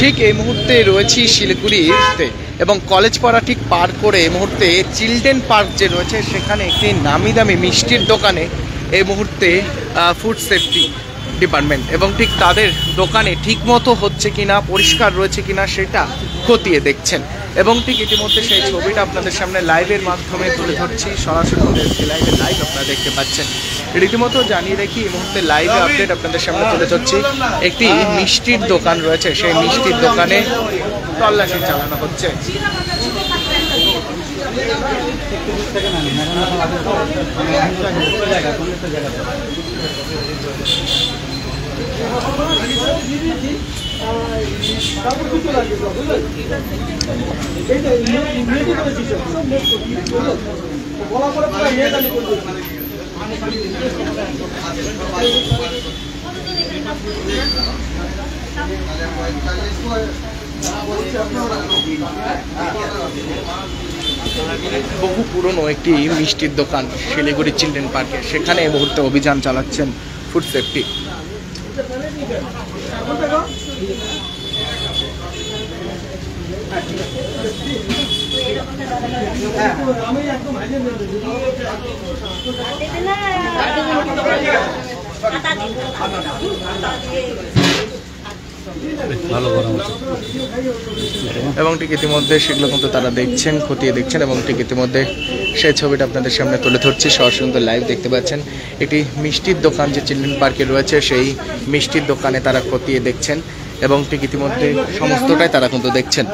ঠিক এই মুহূর্তে রয়েছি শিলিগুড়িতে এবং কলেজ পাড়া ঠিক পার করে এই মুহূর্তে চিলড্রেন পার্ক যে রয়েছে সেখানে একটি নামি দামি মিষ্টির দোকানে এই মুহূর্তে ফুড সেফটি ডিপার্টমেন্ট এবং ঠিক তাদের দোকানে ঠিকমতো হচ্ছে কিনা, পরিষ্কার রয়েছে কিনা সেটা খতিয়ে দেখছেন। এবং ঠিক ইতিমধ্যে সেই ছবিটা আপনাদের সামনে লাইভের মাধ্যমে তুলে ধরছি, সরাসরি লাইভের লাইভ আপনারা দেখতে পাচ্ছেন। রীতিমতো জানিয়ে রাখি এই মুহূর্তে লাইভে আপডেট আপনাদের সামনে তুলে ধরছি। একটি মিষ্টির দোকান রয়েছে, সেই মিষ্টির দোকানে তল্লাশি চালানো হচ্ছে। বহু পুরনো একটি মিষ্টির দোকান শিলিগুড়ি চিলড্রেন পার্কে, সেখানে এই মুহূর্তে অভিযান চালাচ্ছেন ফুড সেফটি। এবং ঠিক ইতিমধ্যে সেগুলো কিন্তু তারা দেখছেন, খতিয়ে দেখছেন এবং ঠিক ইতিমধ্যে সেই ছবিটা আপনাদের সামনে তুলে ধরছি। সরাসরি লাইভ দেখতে পাচ্ছেন একটি মিষ্টির দোকান যে চিলড্রেন পার্কে রয়েছে, সেই মিষ্টির দোকানে তারা খতিয়ে দেখছেন এবং ঠিক ইতিমধ্যে সমস্তটাই তারা কিন্তু দেখছেন।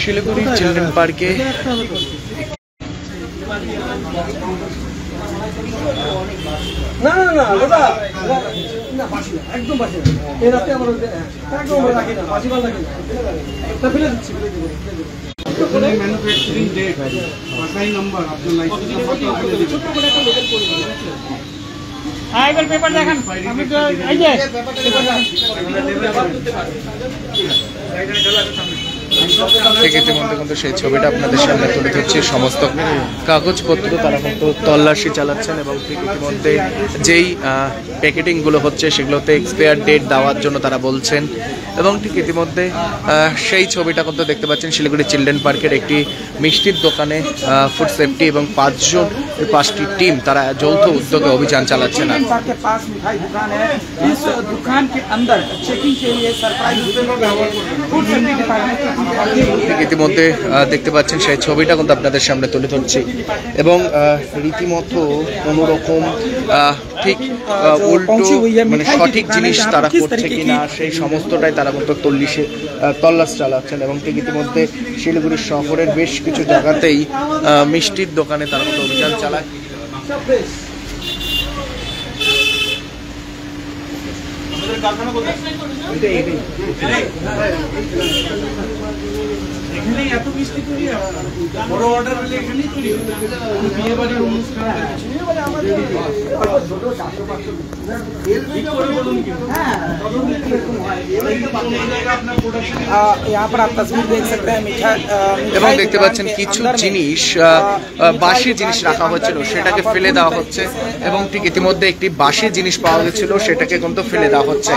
শিলিগুড়ি চিলড্রেন পার্কে না না না দাদা না বাসি একদম বাসি এই রাতে আমরা একদম রাখি না বাসি বাল রাখি না এটা ফেলে দিচ্ছি ওখানে ম্যানুফ্যাকচারিং ডেট বাসাই নাম্বার আপনার লাইসেন্স নাম্বারটা ফেলে দিচ্ছি ছোট করে একটা লেবেল করে দিচ্ছি। হ্যাঁ এবার পেপার দেখান, আমি তো এই যে পেপার দেখান ঠিক ইতিমধ্যে কিন্তু সেই ছবিটা আপনাদের সামনে তুলে ধরছি। সমস্ত কাগজপত্র তারা কিন্তু তল্লাশি চালাচ্ছেন এবং ঠিক ইতিমধ্যে যেই প্যাকেটিংগুলো হচ্ছে সেগুলোতে এক্সপায়ার ডেট দেওয়ার জন্য তারা বলছেন এবং ঠিক ইতিমধ্যে সেই ছবিটা কিন্তু দেখতে পাচ্ছেন শিলিগুড়ি চিলড্রেন পার্কের একটি মিষ্টির দোকানে ফুড সেফটি এবং পাঁচটি টিম তারা যৌথ উদ্যোগে অভিযান চালাচ্ছেন। ইতিমধ্যে দেখতে পাচ্ছেন সেই ছবিটা কিন্তু আপনাদের সামনে তুলে ধরছি এবং রীতিমতো কোনোরকম ঠিক উল্টো মানে সঠিক জিনিস তারা করছে কিনা সেই সমস্তটাই তারা কিন্তু তল্লাশ চালাচ্ছেন এবং ঠিক ইতিমধ্যে শিলিগুড়ি শহরের বেশ কিছু জায়গাতেই মিষ্টির দোকানে তারা কিন্তু অভিযান চালায়। এখানেই এত মিষ্টি তৈরি হয়, বড় অর্ডার হলে এখানেই তৈরি হয়। বিয়ে বাড়ির অনুষ্ঠান এবং দেখতে পাচ্ছেন কিছু জিনিস বাসি জিনিস রাখা হয়েছিল সেটাকে ফেলে দেওয়া হচ্ছে এবং ঠিক ইতিমধ্যে একটি বাসি জিনিস পাওয়া গেছিল সেটাকে কিন্তু ফেলে দেওয়া হচ্ছে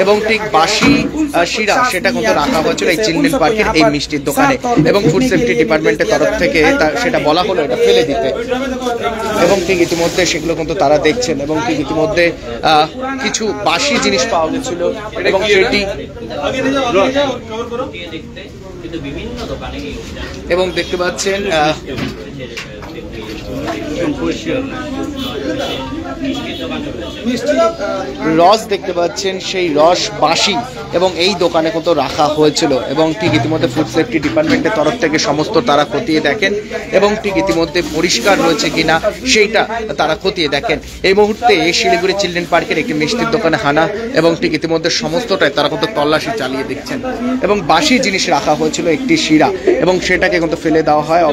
এবং ঠিক বাসি শিরা সেটা কিন্তু রাখা হয়েছিল এই চিলড্রেন পার্কের এই মিষ্টির দোকানে এবং ফুড সেফটি ডিপার্টমেন্টের তরফ থেকে সেটা বলা হলো এটা ফেলে দিতে এবং ঠিক ইতিমধ্যে সেগুলো কিন্তু তারা দেখছেন এবং ঠিক ইতিমধ্যে কিছু বাসি জিনিস পাওয়া গেছিল এবং সেটি এবং দেখতে পাচ্ছেন রস দেখতে পাচ্ছেন সেই রস বাসি এবং এই দোকানে কত রাখা হয়েছিল এবং ঠিক ইতিমধ্যে ফুড সেফটি ডিপার্টমেন্টের তরফ থেকে সমস্ত তারা খতিয়ে দেখেন এবং ঠিক ইতিমধ্যে পরিষ্কার রয়েছে কিনা সেইটা তারা খতিয়ে দেখেন। এই মুহূর্তে শিলিগুড়ি চিলড্রেন পার্কের একটি মিষ্টির দোকানে হানা এবং ঠিক ইতিমধ্যে সমস্তটাই তারা কত তল্লাশি চালিয়ে দেখছেন এবং বাসি জিনিস রাখা হয়েছিল একটি শিরা এবং সেটাকে কিন্তু ফেলে দেওয়া হয়।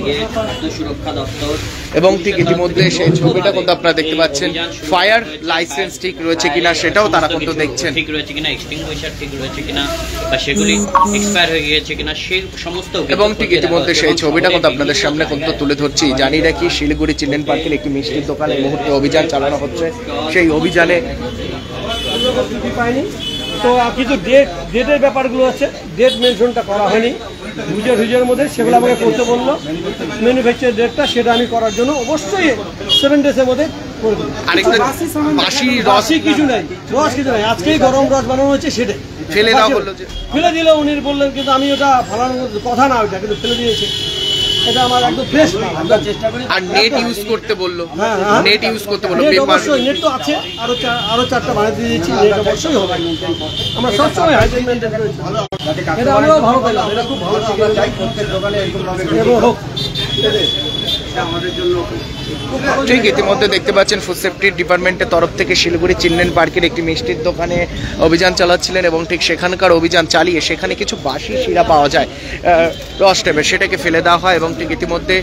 দিকে খাদ্য সুরক্ষা দপ্তর এবং ঠিক ইতিমধ্যে সেই ছবিটা কিন্তু আপনারা দেখতে পাচ্ছেন, ফায়ার লাইসেন্স ঠিক রয়েছে কিনা সেটাও তারা কিন্তু দেখছেন, ঠিক রয়েছে কিনা, এক্সটিংগুইশার ঠিক রয়েছে কিনা, বা সেগুলি এক্সপায়ার হয়ে গিয়েছে কিনা, সেই সমস্ত। এবং ঠিক ইতিমধ্যে সেই ছবিটা কিন্তু আপনাদের সামনে কিন্তু তুলে ধরছি। জানি রাখি, শিলিগুড়ি চিলড্রেন পার্কের একটি মিষ্টির দোকানে এই মুহূর্তে অভিযান চালানো হচ্ছে। সেই অভিযানে পাইনি তো কিছু ডেটের ব্যাপারগুলো আছে, ডেট মেনশনটা করা হয়নি হুজের মধ্যে, সেগুলো আমাকে করতে বললো। ম্যানুফ্যাকচার ডেটটা সেটা আমি করার জন্য অবশ্যই 7 ডেজের মধ্যে করে দেবো। আরেকটা বাসি রস বাসি কিছু নাই, রস কিছু নাই, আজকেই গরম রস বানানো হচ্ছে, সেটাই ফেলে দেওয়া হলো। ফেলে দিল উনি বললেন, কিন্তু আমি ওটা ফালানোর কথা না, ওইটা কিন্তু ফেলে দিয়েছি। এটা আমার একদম ফ্রেশ মাল, আমরা চেষ্টা করি। আর নেট ইউজ করতে বললো, নেট ইউজ করতে বললো, নেট পেপার। অবশ্যই, নেট তো আছে, আরো 4টা বানিয়ে দিয়েছি, নেট অবশ্যই হবে। আমরা সবসময় হাইজিন মেনটেন করেছি, এটা আমরাও ভালো পেলাম, এটা খুব ভালো ছিল। প্রত্যেক দোকানে এরকম হোক আমাদের জন্য। ঠিক ইতিমধ্যে দেখতে পাচ্ছেন ফুড সেফটি ডিপার্টমেন্টের তরফ থেকে শিলিগুড়ি চিলড্রেন পার্কের একটি মিষ্টির দোকানে অভিযান চালাচ্ছিলেন, এবং ঠিক সেখানকার অভিযান চালিয়ে সেখানে কিছু বাসি শিরা পাওয়া যায় রস টাইপের, সেটাকে ফেলে দেওয়া হয়। এবং ঠিক ইতিমধ্যে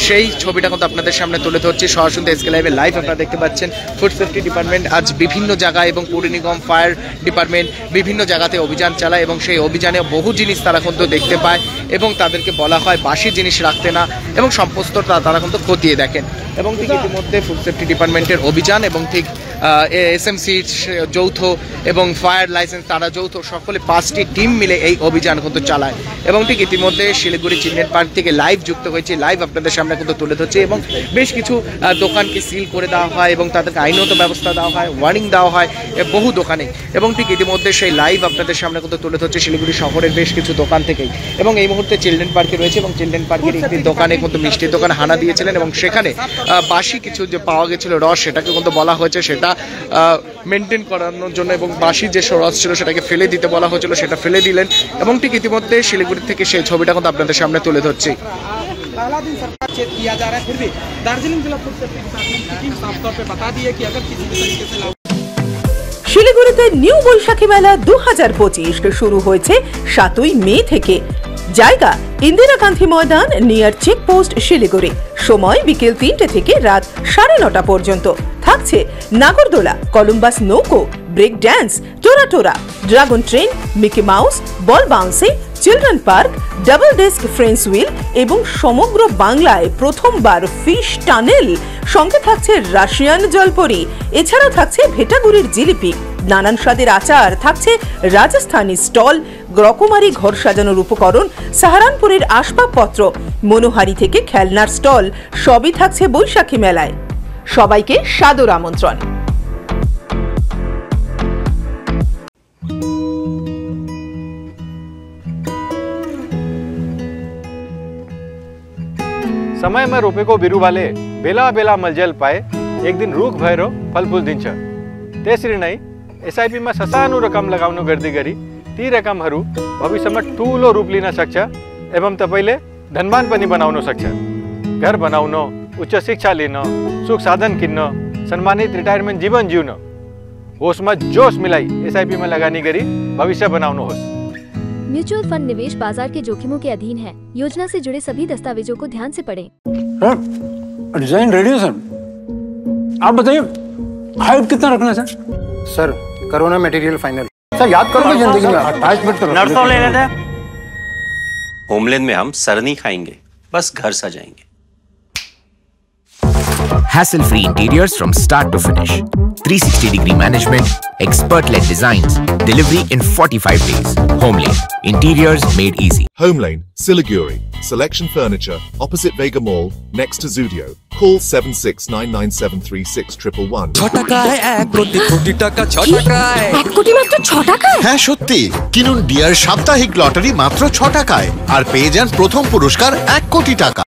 সেই ছবিটা কিন্তু আপনাদের সামনে তুলে ধরছি সরাসরি এসকে লাইভে লাইভ আপনারা দেখতে পাচ্ছেন। ফুড সেফটি ডিপার্টমেন্ট আজ বিভিন্ন জায়গায় এবং পৌর নিগম, ফায়ার ডিপার্টমেন্ট বিভিন্ন জায়গাতে অভিযান চালায়, এবং সেই অভিযানে বহু জিনিস তারা কিন্তু দেখতে পায় এবং তাদেরকে বলা হয় বাসি জিনিস রাখতে না, এবং সমস্ত তারা কিন্তু খতিয়ে দেখেন। এবং ঠিক ইতিমধ্যে ফুড সেফটি ডিপার্টমেন্টের অভিযান এবং ঠিক এসএমসি যৌথ এবং ফায়ার লাইসেন্স তারা যৌথ সকলে 5টি টিম মিলে এই অভিযান কিন্তু চালায়। এবং ঠিক ইতিমধ্যে শিলিগুড়ি চিলড্রেন পার্ক থেকে লাইভ যুক্ত হয়েছে, লাইভ আপনাদের সামনে কিন্তু তুলে ধরছে, এবং বেশ কিছু দোকানকে সিল করে দেওয়া হয় এবং তাদেরকে আইনত ব্যবস্থা দেওয়া হয়, ওয়ার্নিং দেওয়া হয় বহু দোকানে। এবং ঠিক ইতিমধ্যে সেই লাইভ আপনাদের সামনে কিন্তু তুলে ধরছে শিলিগুড়ি শহরের বেশ কিছু দোকান থেকেই। এবং এই মুহূর্তে চিলড্রেন পার্কে রয়েছে, এবং চিলড্রেন পার্কের একটি দোকানে কিন্তু মিষ্টির দোকান হানা দিয়েছিলেন, এবং সেখানে বাসি কিছু যে পাওয়া গেছিল রস, সেটাকে কিন্তু বলা হয়েছে সেটা মেনটেন করানোর জন্য, এবং বাসি যে রস ছিল সেটাকে ফেলে দিতে বলা হয়েছিল, সেটা ফেলে দিলেন। এবং ঠিক ইতিমধ্যে শিলিগুড়ি থেকে সেই ছবিটা কিন্তু আপনাদের সামনে তুলে ধরছি। पहला दिन सरकार चेक किया जा रहा है, फिर भी दार्जिलिंग जिला फूड सेफ्टी डिपार्टमेंट की टीम साफ तौर पे बता दी है कि अगर किसी भी तरीके से শিলিগুড়িতে নিউ বৈশাখী মেলা 2025 শুরু হয়েছে 7ই মে থেকে। জায়গা ইন্দিরা গান্ধী ময়দান, নিয়ার চেকপোস্ট, শিলিগুড়ি। সময় বিকেল 3টে থেকে রাত 9:30 পর্যন্ত। থাকছে নাগরদোলা, কলম্বাস নৌকো, ব্রেক ড্যান্স, টোরা, dragon train, Mickey Mouse, ball bouncing, children park, double deck Ferris wheel এবং সমগ্র বাংলায় প্রথমবার ফিশ টানেল। সঙ্গে থাকছে রাশিয়ান জলপরি, এছাড়াও থাকছে ভেটাগুড়ির জিলিপি, নানান স্বাদের আচার, থাকছে রাজস্থানী স্টল, রকমারি ঘর সাজানোর উপকরণ, সাহারানপুরের আসবাবপত্র, মনোহারি থেকে খেলনার স্টল, সবই থাকছে বৈশাখী মেলায়। সবাইকে সাদর আমন্ত্রণ। समय में रोपे को बिरु वाले बेला बेला मलजल पाए, एक दिन रूख भैरो फल फूल दिन छ तेसरी नहीं एसआईपी में ससानु रकम लगाउनु गर्दी गरी ती रकम हरू भविष्य में ठूलो रूप लिन सक्छ एवं तपाईले धनवान पनि बनाउन सक्छ। घर बनाउन, उच्च शिक्षा लिन, सुख साधन किन्न, सम्मानित रिटायरमेंट जीवन जिउन, होश में जोश मिलाई एसआईपी में लगानी गरी भविष्य बनाउनुहोस्। म्यूचुअल फंड निवेश बाजार के जोखिमों के अधीन है। योजना से जुड़े सभी दस्तावेजों को ध्यान से पढ़ें। डिजाइन रेडी है सर, आप बताइए हाइट कितना रखना है सर? सर करो ना मटेरियल फाइनल। सर याद करोगे जिंदगी में 28 मिनट तो नर्सों ले लेते हैं। होमलैंड में हम सर नहीं खाएंगे, बस घर सजाएंगे। Hassle-free interiors from start to finish. 360-degree management, expert-led designs, delivery in 45 days. Homelane, interiors made easy. Homelane, Siliguri. Selection Furniture, opposite Vega Mall, next to Zudio. Call 7699736111. 6 টাকায় 1 কোটি টাকা 6 টাকায় 1 কোটি মাত্র 6 টাকায়? হ্যাঁ সত্যি, কিনুন ডিয়ার সাপ্তাহিক লটারি মাত্র 6 টাকায় আর পেয়ে যান প্রথম পুরস্কার 1 কোটি টাকা।